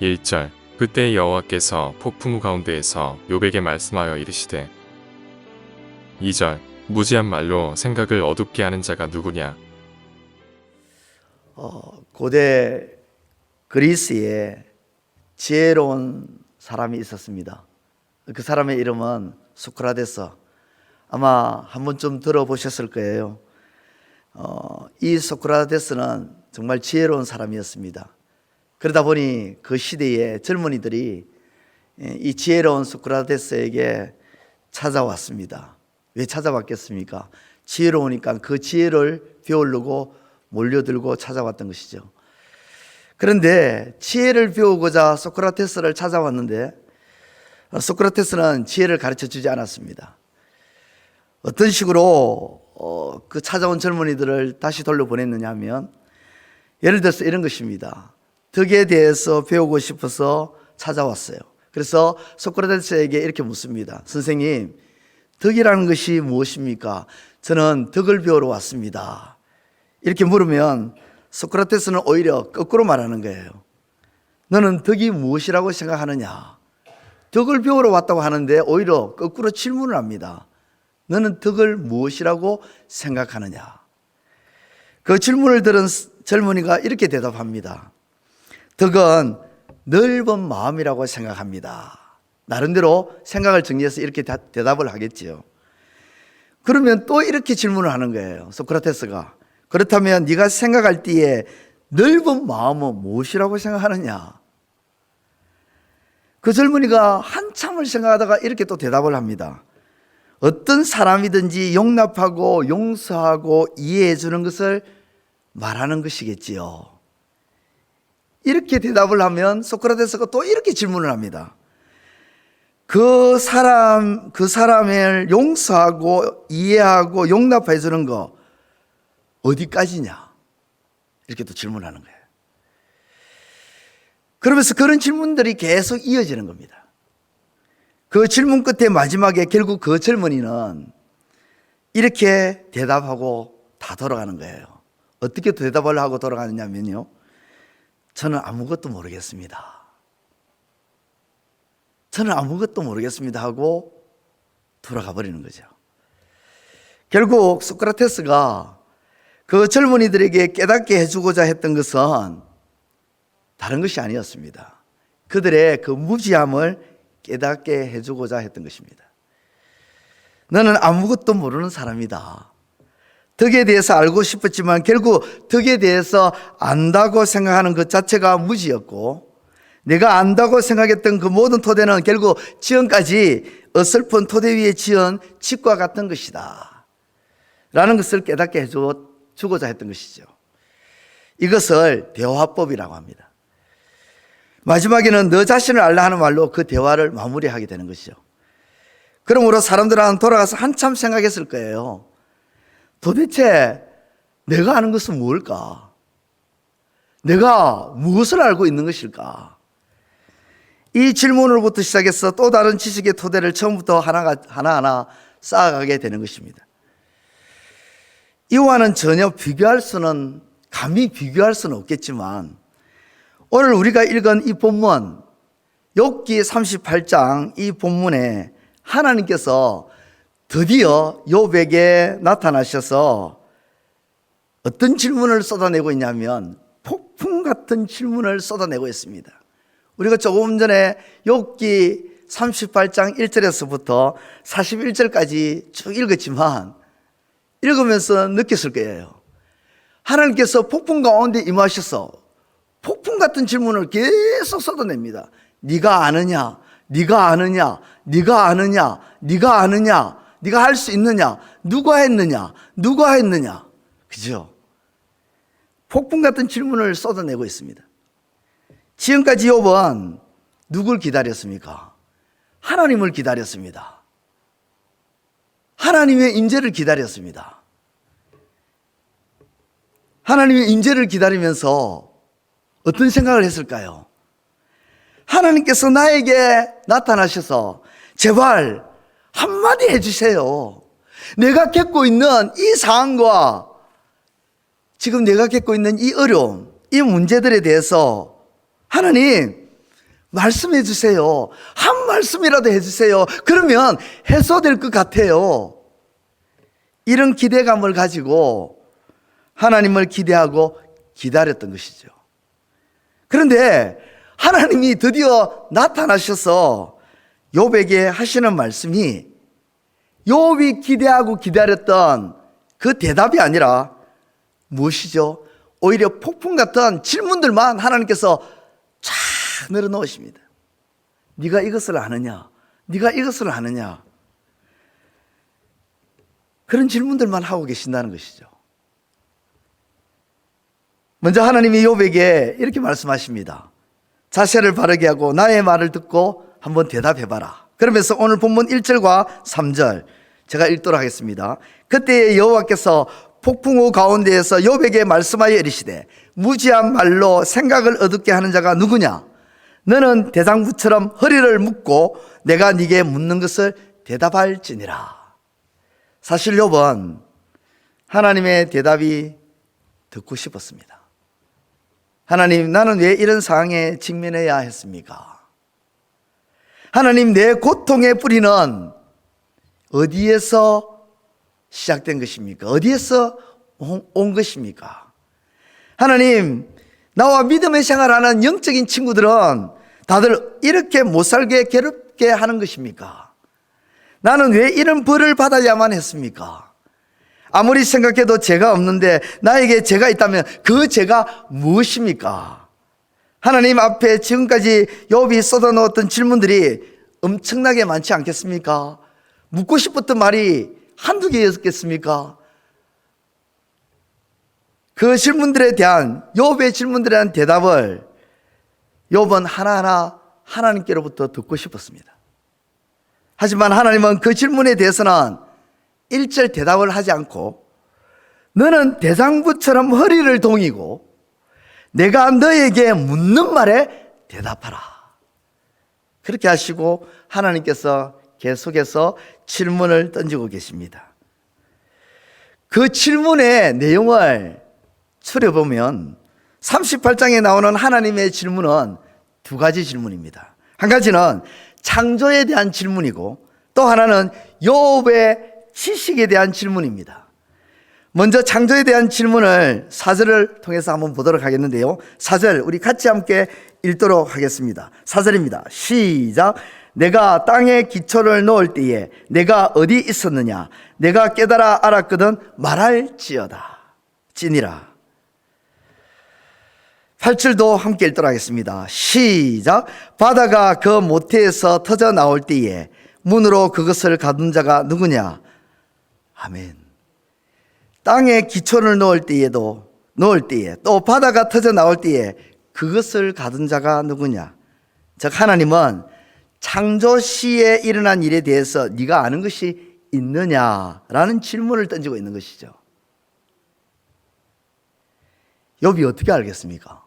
1절 그때 여호와께서 폭풍 가운데에서 욥에게 말씀하여 이르시되 2절 무지한 말로 생각을 어둡게 하는 자가 누구냐. 고대 그리스에 지혜로운 사람이 있었습니다. 그 사람의 이름은 소크라테스. 아마 한 번쯤 들어보셨을 거예요. 이 소크라테스는 정말 지혜로운 사람이었습니다. 그러다 보니 그 시대의 젊은이들이 이 지혜로운 소크라테스에게 찾아왔습니다. 왜 찾아왔겠습니까? 지혜로우니까 그 지혜를 배우려고 몰려들고 찾아왔던 것이죠. 그런데 지혜를 배우고자 소크라테스를 찾아왔는데 소크라테스는 지혜를 가르쳐 주지 않았습니다. 어떤 식으로 그 찾아온 젊은이들을 다시 돌려보냈느냐 하면, 예를 들어서 이런 것입니다. 덕에 대해서 배우고 싶어서 찾아왔어요. 그래서 소크라테스에게 이렇게 묻습니다. 선생님, 덕이라는 것이 무엇입니까? 저는 덕을 배우러 왔습니다. 이렇게 물으면 소크라테스는 오히려 거꾸로 말하는 거예요. 너는 덕이 무엇이라고 생각하느냐? 덕을 배우러 왔다고 하는데 오히려 거꾸로 질문을 합니다. 너는 덕을 무엇이라고 생각하느냐? 그 질문을 들은 젊은이가 이렇게 대답합니다. 덕은 넓은 마음이라고 생각합니다. 나름대로 생각을 정리해서 이렇게 대답을 하겠지요. 그러면 또 이렇게 질문을 하는 거예요. 소크라테스가. 그렇다면 네가 생각할 때에 넓은 마음은 무엇이라고 생각하느냐? 그 젊은이가 한참을 생각하다가 이렇게 또 대답을 합니다. 어떤 사람이든지 용납하고 용서하고 이해해 주는 것을 말하는 것이겠지요. 이렇게 대답을 하면 소크라테스가 또 이렇게 질문을 합니다. 그 사람을 용서하고 이해하고 용납해 주는 거 어디까지냐? 이렇게 또 질문하는 거예요. 그러면서 그런 질문들이 계속 이어지는 겁니다. 그 질문 끝에 마지막에 결국 그 젊은이는 이렇게 대답하고 다 돌아가는 거예요. 어떻게 대답을 하고 돌아가느냐면요. 저는 아무것도 모르겠습니다. 저는 아무것도 모르겠습니다 하고 돌아가 버리는 거죠. 결국 소크라테스가 그 젊은이들에게 깨닫게 해주고자 했던 것은 다른 것이 아니었습니다. 그들의 그 무지함을 깨닫게 해주고자 했던 것입니다. 너는 아무것도 모르는 사람이다. 덕에 대해서 알고 싶었지만 결국 덕에 대해서 안다고 생각하는 것 자체가 무지였고, 내가 안다고 생각했던 그 모든 토대는 결국 지금까지 어설픈 토대 위에 지은 집과 같은 것이다 라는 것을 깨닫게 해주고자 했던 것이죠. 이것을 대화법이라고 합니다. 마지막에는 너 자신을 알라 하는 말로 그 대화를 마무리하게 되는 것이죠. 그러므로 사람들은 돌아가서 한참 생각했을 거예요. 도대체 내가 아는 것은 무엇일까? 내가 무엇을 알고 있는 것일까? 이 질문으로부터 시작해서 또 다른 지식의 토대를 처음부터 하나하나 쌓아가게 되는 것입니다. 이와는 전혀 감히 비교할 수는 없겠지만, 오늘 우리가 읽은 이 본문, 욥기 38장 이 본문에 하나님께서 드디어 욥에게 나타나셔서 어떤 질문을 쏟아내고 있냐면 폭풍 같은 질문을 쏟아내고 있습니다. 우리가 조금 전에 욥기 38장 1절에서부터 41절까지 쭉 읽었지만 읽으면서 느꼈을 거예요. 하나님께서 폭풍 가운데 임하셔서 폭풍 같은 질문을 계속 쏟아냅니다. 네가 아느냐? 네가 아느냐? 네가 아느냐? 네가 아느냐? 네가 할 수 있느냐? 누가 했느냐? 누가 했느냐? 그죠? 폭풍 같은 질문을 쏟아내고 있습니다. 지금까지 욥은 누굴 기다렸습니까? 하나님을 기다렸습니다. 하나님의 임재를 기다렸습니다. 하나님의 임재를 기다리면서 어떤 생각을 했을까요? 하나님께서 나에게 나타나셔서 제발 한마디 해주세요. 내가 겪고 있는 이 상황과 지금 내가 겪고 있는 이 어려움, 이 문제들에 대해서 하나님 말씀해 주세요. 한 말씀이라도 해주세요. 그러면 해소될 것 같아요. 이런 기대감을 가지고 하나님을 기대하고 기다렸던 것이죠. 그런데 하나님이 드디어 나타나셔서 욥에게 하시는 말씀이 욥이 기대하고 기다렸던 그 대답이 아니라 무엇이죠? 오히려 폭풍 같은 질문들만 하나님께서 쫙 늘어놓으십니다. 네가 이것을 아느냐? 네가 이것을 아느냐? 그런 질문들만 하고 계신다는 것이죠. 먼저 하나님이 욥에게 이렇게 말씀하십니다. 자세를 바르게 하고 나의 말을 듣고 한번 대답해봐라. 그러면서 오늘 본문 1절과 3절 제가 읽도록 하겠습니다. 그때 여호와께서 폭풍우 가운데에서 욥에게 말씀하여 이르시되 무지한 말로 생각을 어둡게 하는 자가 누구냐? 너는 대장부처럼 허리를 묶고 내가 네게 묻는 것을 대답할지니라. 사실 욥은 하나님의 대답이 듣고 싶었습니다. 하나님, 나는 왜 이런 상황에 직면해야 했습니까? 하나님, 내 고통의 뿌리는 어디에서 시작된 것입니까? 어디에서 온 것입니까? 하나님, 나와 믿음의 생활하는 영적인 친구들은 다들 이렇게 못 살게 괴롭게 하는 것입니까? 나는 왜 이런 벌을 받아야만 했습니까? 아무리 생각해도 죄가 없는데 나에게 죄가 있다면 그 죄가 무엇입니까? 하나님 앞에 지금까지 욥이 쏟아놓았던 질문들이 엄청나게 많지 않겠습니까? 묻고 싶었던 말이 한두 개였겠습니까? 그 질문들에 대한, 욥의 질문들에 대한 대답을 욥은 하나하나 하나님께로부터 듣고 싶었습니다. 하지만 하나님은 그 질문에 대해서는 1절 대답을 하지 않고 너는 대장부처럼 허리를 동이고 내가 너에게 묻는 말에 대답하라. 그렇게 하시고 하나님께서 계속해서 질문을 던지고 계십니다. 그 질문의 내용을 추려보면 38장에 나오는 하나님의 질문은 두 가지 질문입니다. 한 가지는 창조에 대한 질문이고 또 하나는 욥의 지식에 대한 질문입니다. 먼저 창조에 대한 질문을 4절을 통해서 한번 보도록 하겠는데요. 4절 우리 같이 함께 읽도록 하겠습니다. 4절입니다. 시작. 내가 땅에 기초를 놓을 때에 내가 어디 있었느냐? 내가 깨달아 알았거든 말할지어다. 찌니라. 8절도 함께 읽도록 하겠습니다. 시작. 바다가 그 모태에서 터져 나올 때에 문으로 그것을 가둔 자가 누구냐? 아멘. 땅에 기초를 놓을 때에 또 바다가 터져 나올 때에 그것을 가둔 자가 누구냐? 즉 하나님은 창조 시에 일어난 일에 대해서 네가 아는 것이 있느냐라는 질문을 던지고 있는 것이죠. 욥이 어떻게 알겠습니까?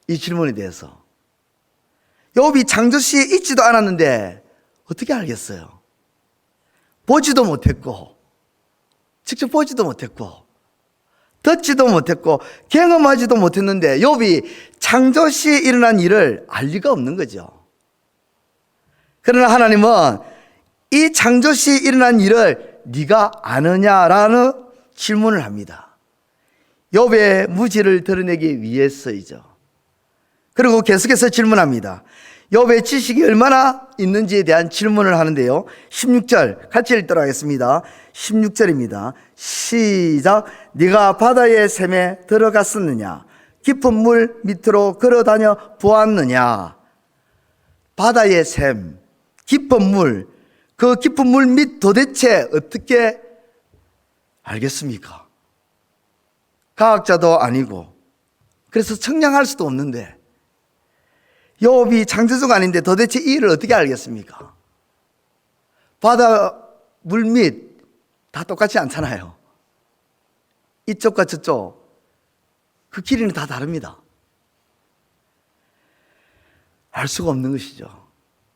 이 질문에 대해서. 욥이 창조 시에 있지도 않았는데 어떻게 알겠어요? 보지도 못했고 직접 보지도 못했고 듣지도 못했고 경험하지도 못했는데 욥이 창조 시에 일어난 일을 알 리가 없는 거죠. 그러나 하나님은 이 창조 시에 일어난 일을 네가 아느냐라는 질문을 합니다. 욥의 무지를 드러내기 위해서이죠. 그리고 계속해서 질문합니다. 욥의 지식이 얼마나 있는지에 대한 질문을 하는데요. 16절 같이 읽도록 하겠습니다. 16절입니다. 시작. 네가 바다의 샘에 들어갔었느냐? 깊은 물 밑으로 걸어다녀 보았느냐? 바다의 샘, 깊은 물, 그 깊은 물 밑 도대체 어떻게 알겠습니까? 과학자도 아니고 그래서 측량할 수도 없는데 욥이 창조주가 아닌데 도대체 이 일을 어떻게 알겠습니까? 바다 물밑 다 똑같지 않잖아요. 이쪽과 저쪽 그 길이는 다 다릅니다. 알 수가 없는 것이죠.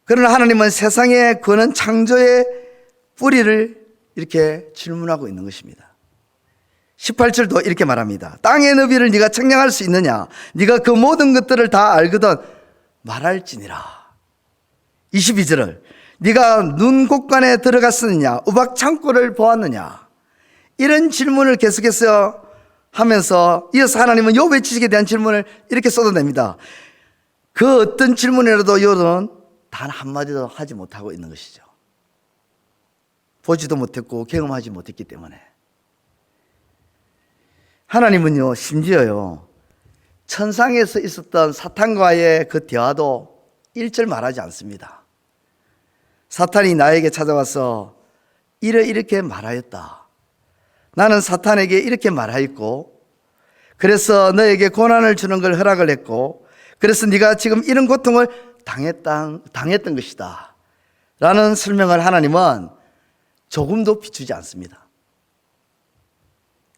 그러나 하나님은 세상에 거는 창조의 뿌리를 이렇게 질문하고 있는 것입니다. 18절도 이렇게 말합니다. 땅의 너비를 네가 측량할 수 있느냐? 네가 그 모든 것들을 다 알거든 말할지니라. 22절을 네가 눈 곳간에 들어갔느냐 우박 창고를 보았느냐, 이런 질문을 계속해서 하면서 이어서 하나님은 욥의 지식에 대한 질문을 이렇게 쏟아냅니다. 그 어떤 질문이라도 욥은 단 한마디도 하지 못하고 있는 것이죠. 보지도 못했고 경험하지 못했기 때문에. 하나님은요, 심지어요, 천상에서 있었던 사탄과의 그 대화도 일절 말하지 않습니다. 사탄이 나에게 찾아와서 이렇게 말하였다. 나는 사탄에게 이렇게 말하였고, 그래서 너에게 고난을 주는 걸 허락을 했고, 그래서 네가 지금 이런 고통을 당했던 것이다 라는 설명을 하나님은 조금도 비추지 않습니다.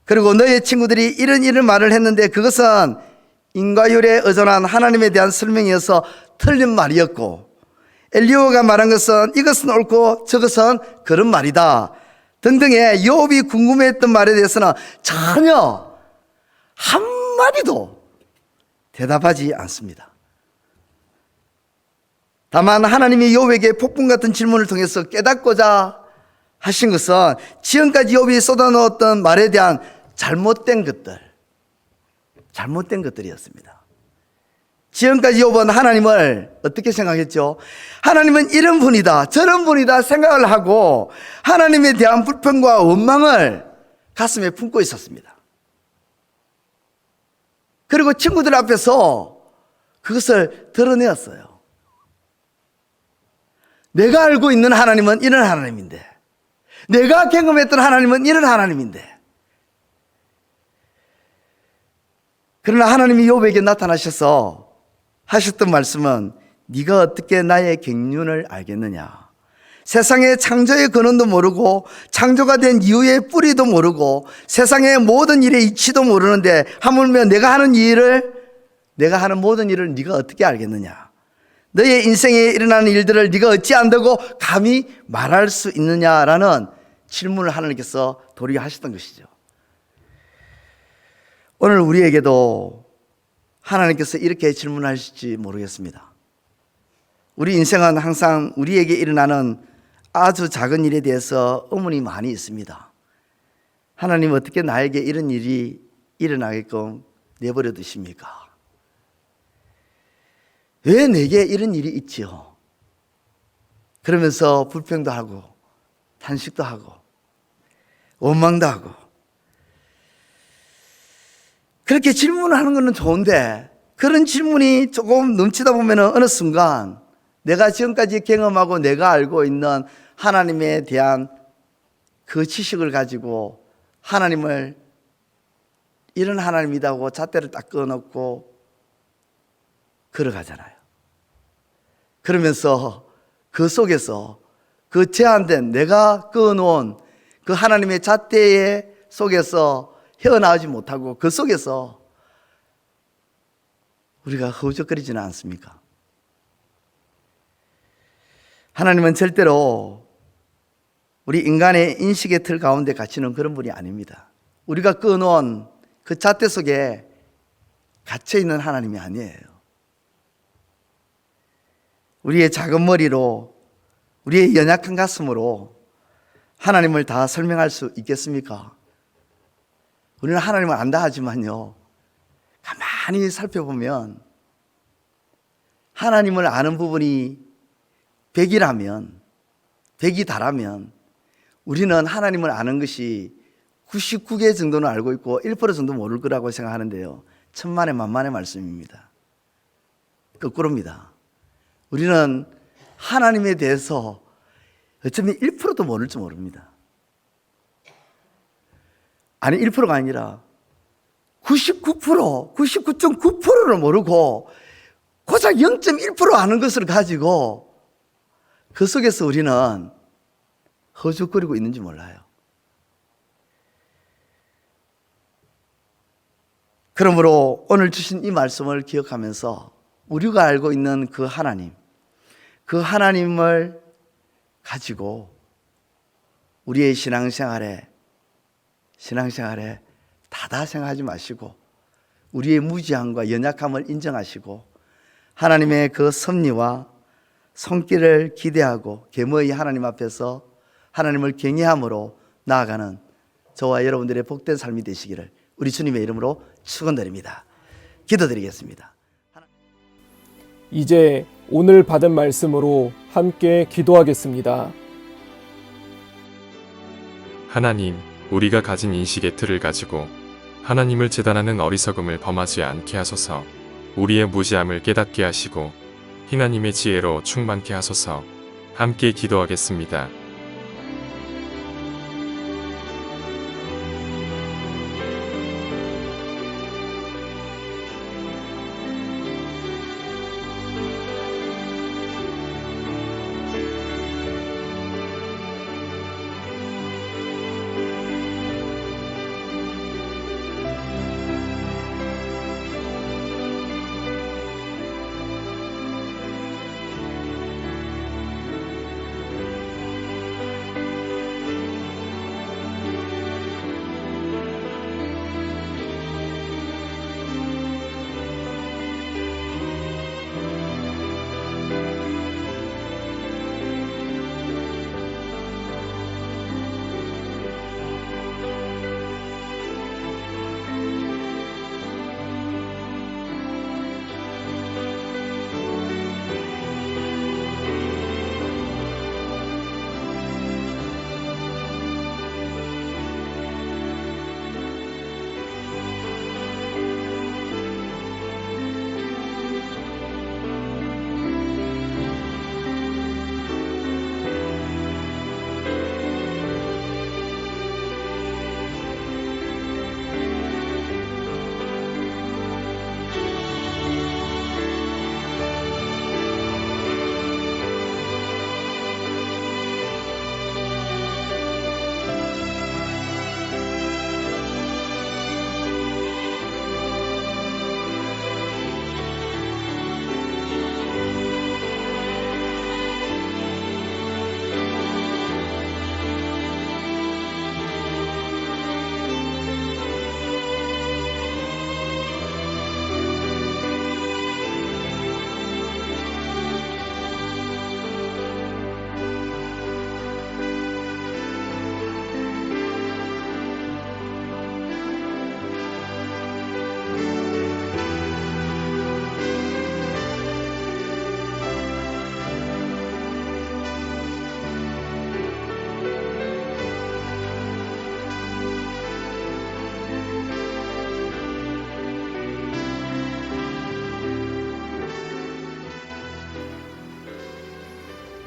그리고 너의 친구들이 이런 말을 했는데 그것은 인과율에 의존한 하나님에 대한 설명이어서 틀린 말이었고, 엘리야가 말한 것은 이것은 옳고 저것은 그런 말이다 등등의 욥이 궁금해했던 말에 대해서는 전혀 한마디도 대답하지 않습니다. 다만 하나님이 욥에게 폭풍 같은 질문을 통해서 깨닫고자 하신 것은 지금까지 욥이 쏟아놓았던 말에 대한 잘못된 것들이었습니다. 지금까지 욥은 하나님을 어떻게 생각했죠? 하나님은 이런 분이다, 저런 분이다 생각을 하고 하나님에 대한 불평과 원망을 가슴에 품고 있었습니다. 그리고 친구들 앞에서 그것을 드러내었어요. 내가 알고 있는 하나님은 이런 하나님인데, 내가 경험했던 하나님은 이런 하나님인데. 그러나 하나님이 욥에게 나타나셔서 하셨던 말씀은 네가 어떻게 나의 경륜을 알겠느냐, 세상의 창조의 근원도 모르고 창조가 된 이유의 뿌리도 모르고 세상의 모든 일의 이치도 모르는데 하물며 내가 하는 모든 일을 네가 어떻게 알겠느냐, 너의 인생에 일어나는 일들을 네가 어찌 안다고 감히 말할 수 있느냐라는 질문을 하나님께서 도리어 하셨던 것이죠. 오늘 우리에게도 하나님께서 이렇게 질문하실지 모르겠습니다. 우리 인생은 항상 우리에게 일어나는 아주 작은 일에 대해서 의문이 많이 있습니다. 하나님, 어떻게 나에게 이런 일이 일어나게끔 내버려 두십니까? 왜 내게 이런 일이 있지요? 그러면서 불평도 하고 탄식도 하고 원망도 하고. 그렇게 질문을 하는 것은 좋은데 그런 질문이 조금 넘치다 보면 어느 순간 내가 지금까지 경험하고 내가 알고 있는 하나님에 대한 그 지식을 가지고 하나님을 이런 하나님이라고 잣대를 딱 꺼놓고 걸어가잖아요. 그러면서 그 속에서 그 제한된 내가 꺼놓은 그 하나님의 잣대 속에서 헤어나오지 못하고 그 속에서 우리가 허우적거리지는 않습니까? 하나님은 절대로 우리 인간의 인식의 틀 가운데 갇히는 그런 분이 아닙니다. 우리가 꺼놓은 그 잣대 속에 갇혀있는 하나님이 아니에요. 우리의 작은 머리로, 우리의 연약한 가슴으로 하나님을 다 설명할 수 있겠습니까? 우리는 하나님을 안다 하지만요, 가만히 살펴보면 하나님을 아는 부분이 100이라면, 100이 다라면 우리는 하나님을 아는 것이 99개 정도는 알고 있고 1% 정도 모를 거라고 생각하는데요, 천만의 만만의 말씀입니다. 거꾸로입니다. 우리는 하나님에 대해서 어쩌면 1%도 모를지 모릅니다. 아니, 1%가 아니라 99%, 99.9%를 모르고 고작 0.1% 아는 것을 가지고 그 속에서 우리는 허죽거리고 있는지 몰라요. 그러므로 오늘 주신 이 말씀을 기억하면서 우리가 알고 있는 그 하나님, 그 하나님을 가지고 우리의 신앙생활에 다다 생각하지 마시고 우리의 무지함과 연약함을 인정하시고 하나님의 그 섭리와 손길을 기대하고 겸허히 하나님 앞에서 하나님을 경외함으로 나아가는 저와 여러분들의 복된 삶이 되시기를 우리 주님의 이름으로 축원드립니다. 기도드리겠습니다. 이제 오늘 받은 말씀으로 함께 기도하겠습니다. 하나님, 우리가 가진 인식의 틀을 가지고 하나님을 재단하는 어리석음을 범하지 않게 하소서. 우리의 무지함을 깨닫게 하시고 하나님의 지혜로 충만케 하소서. 함께 기도하겠습니다.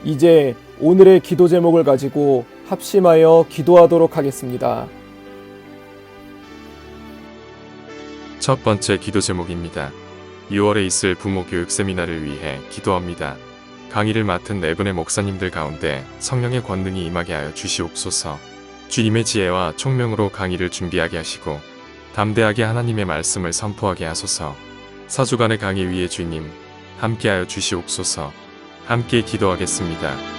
이제 오늘의 기도 제목을 가지고 합심하여 기도하도록 하겠습니다. 첫 번째 기도 제목입니다. 6월에 있을 부모 교육 세미나를 위해 기도합니다. 강의를 맡은 네 분의 목사님들 가운데 성령의 권능이 임하게 하여 주시옵소서. 주님의 지혜와 총명으로 강의를 준비하게 하시고 담대하게 하나님의 말씀을 선포하게 하소서. 4주간의 강의 위에 주님 함께하여 주시옵소서. 함께 기도하겠습니다.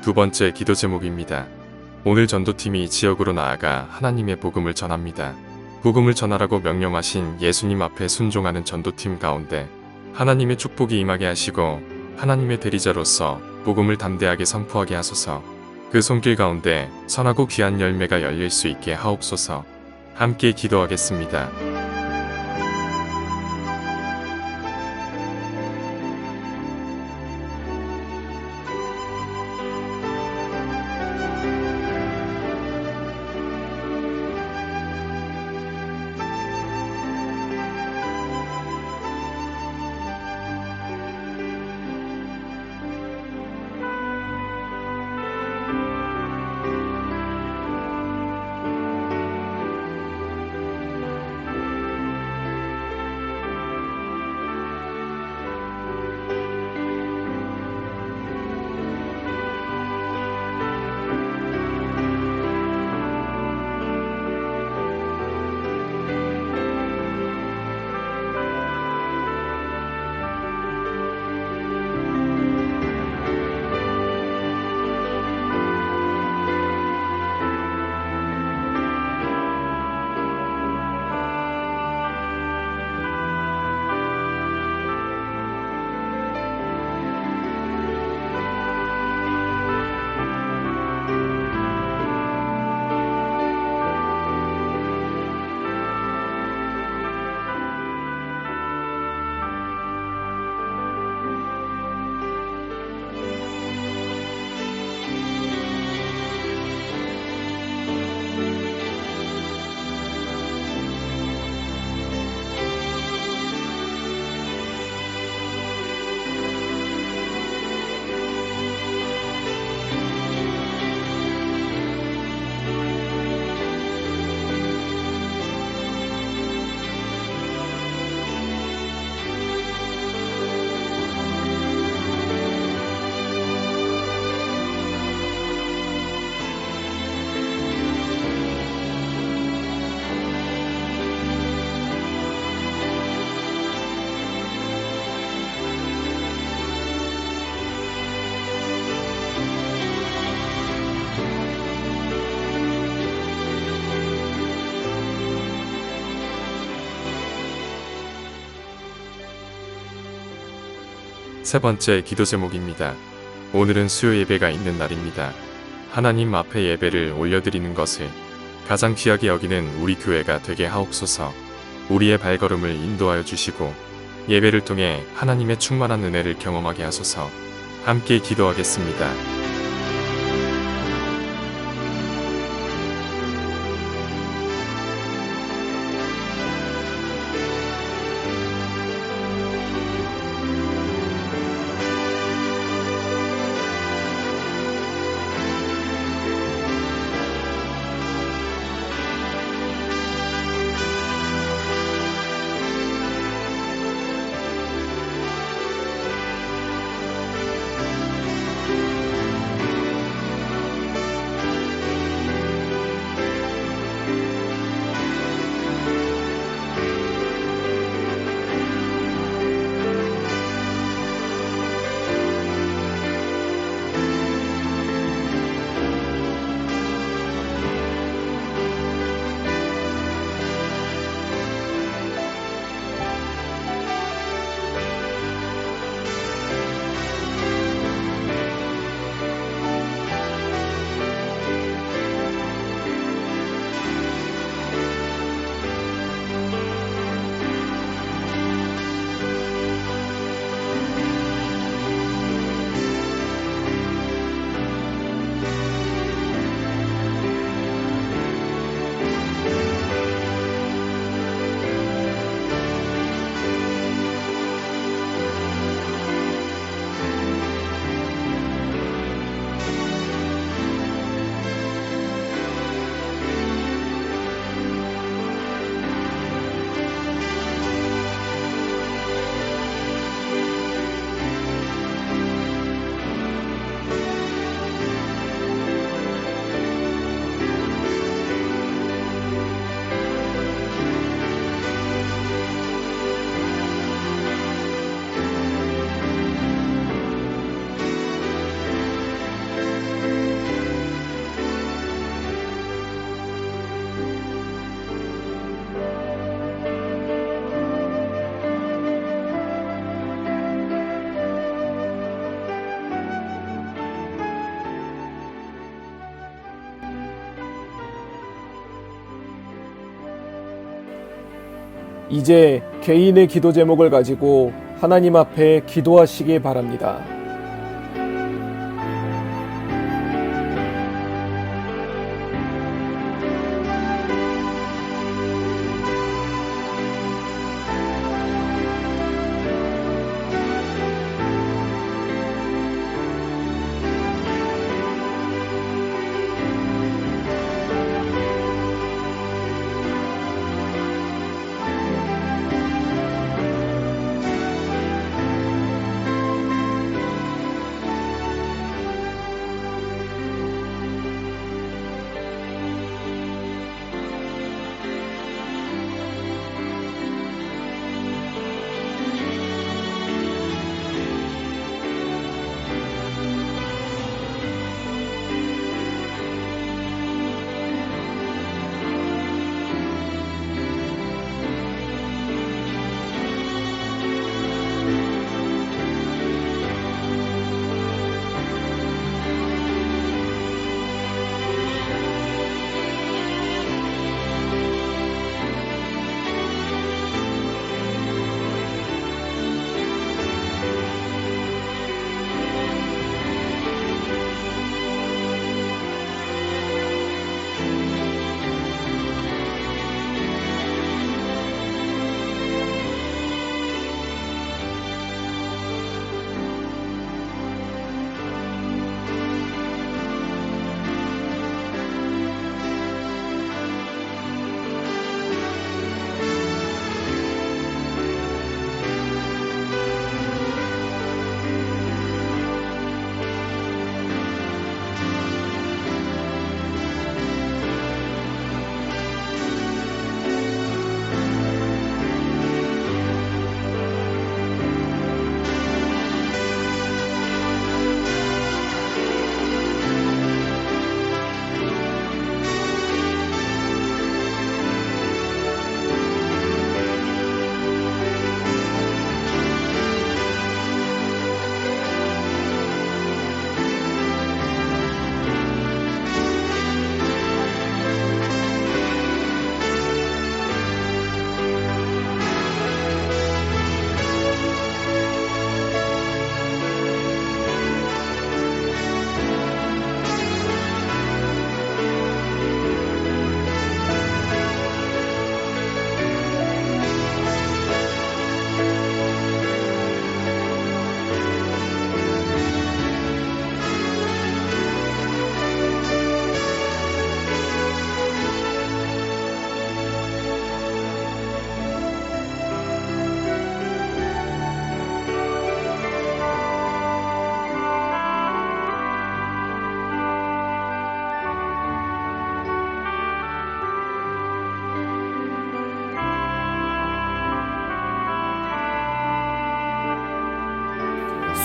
두 번째 기도 제목입니다. 오늘 전도팀이 지역으로 나아가 하나님의 복음을 전합니다. 복음을 전하라고 명령하신 예수님 앞에 순종하는 전도팀 가운데 하나님의 축복이 임하게 하시고 하나님의 대리자로서 복음을 담대하게 선포하게 하소서. 그 손길 가운데 선하고 귀한 열매가 열릴 수 있게 하옵소서. 함께 기도하겠습니다. 세 번째 기도 제목입니다. 오늘은 수요 예배가 있는 날입니다. 하나님 앞에 예배를 올려드리는 것을 가장 귀하게 여기는 우리 교회가 되게 하옵소서. 우리의 발걸음을 인도하여 주시고 예배를 통해 하나님의 충만한 은혜를 경험하게 하소서. 함께 기도하겠습니다. 이제 개인의 기도 제목을 가지고 하나님 앞에 기도하시기 바랍니다.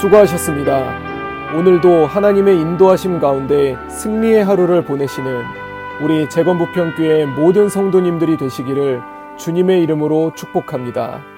수고하셨습니다. 오늘도 하나님의 인도하심 가운데 승리의 하루를 보내시는 우리 재건부평교회 모든 성도님들이 되시기를 주님의 이름으로 축복합니다.